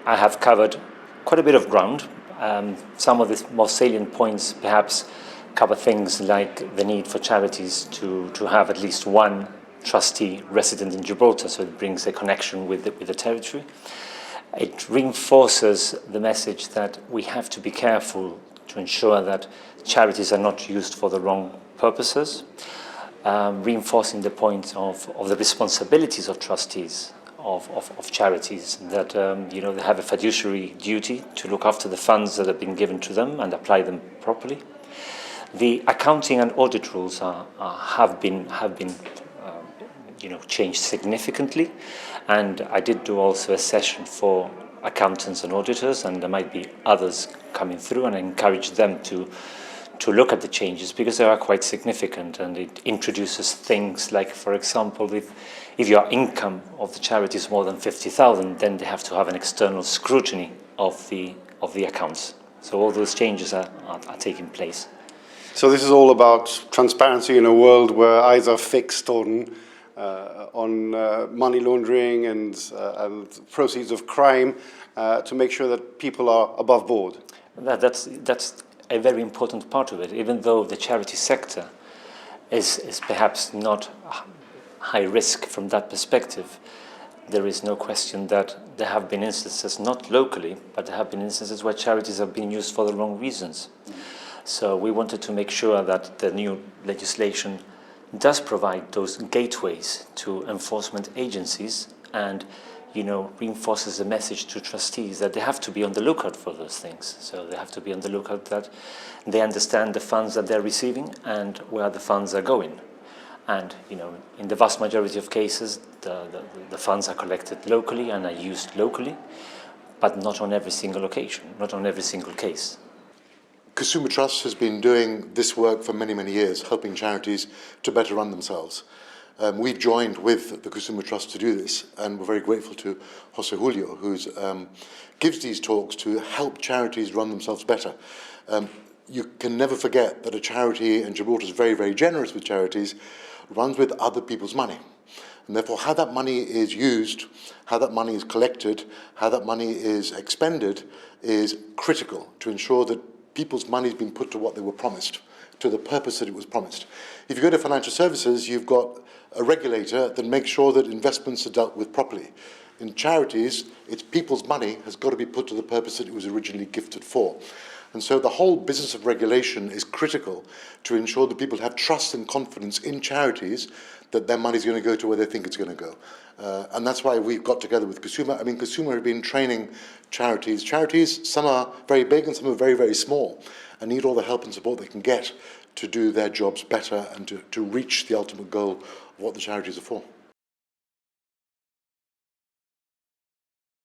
I have covered quite a bit of ground. Some of the most salient points perhaps cover things like the need for charities to have at least one trustee resident in Gibraltar, so it brings a connection with the territory. It reinforces the message that we have to be careful to ensure that charities are not used for the wrong purposes, reinforcing the point of the responsibilities of trustees of charities, that they have a fiduciary duty to look after the funds that have been given to them and apply them properly. The accounting and audit rules have been changed significantly, and I did do also a session for accountants and auditors, and there might be others coming through, and I encourage them to look at the changes because they are quite significant, and it introduces things like, for example, if your income of the charity is more than 50,000, then they have to have an external scrutiny of the accounts. So all those changes are taking place. So this is all about transparency in a world where eyes are fixed on money laundering and proceeds of crime, to make sure that people are above board. That's a very important part of it, even though the charity sector is perhaps not high risk from that perspective. There is no question that there have been instances, not locally, but there have been instances where charities have been used for the wrong reasons. So we wanted to make sure that the new legislation does provide those gateways to enforcement agencies, and reinforces the message to trustees that they have to be on the lookout for those things. So they have to be on the lookout that they understand the funds that they're receiving and where the funds are going. And in the vast majority of cases, the funds are collected locally and are used locally, but not on every single occasion, not on every single case. Kusuma Trusts has been doing this work for many, many years, helping charities to better run themselves. We've joined with the Kusuma Trust to do this, and we're very grateful to Jose Julio, who gives these talks to help charities run themselves better. You can never forget that a charity, and Gibraltar is very, very generous with charities, runs with other people's money. And therefore, how that money is used, how that money is collected, how that money is expended is critical to ensure that people's money has been put to what they were promised, to the purpose that it was promised. If you go to financial services, you've got a regulator that makes sure that investments are dealt with properly. In charities, it's people's money has got to be put to the purpose that it was originally gifted for. And so the whole business of regulation is critical to ensure that people have trust and confidence in charities that their money is going to go to where they think it's going to go. And that's why we've got together with Kusuma. I mean, Kusuma have been training charities. Charities, some are very big and some are very, very small, and need all the help and support they can get to do their jobs better and to reach the ultimate goal of what the charities are for.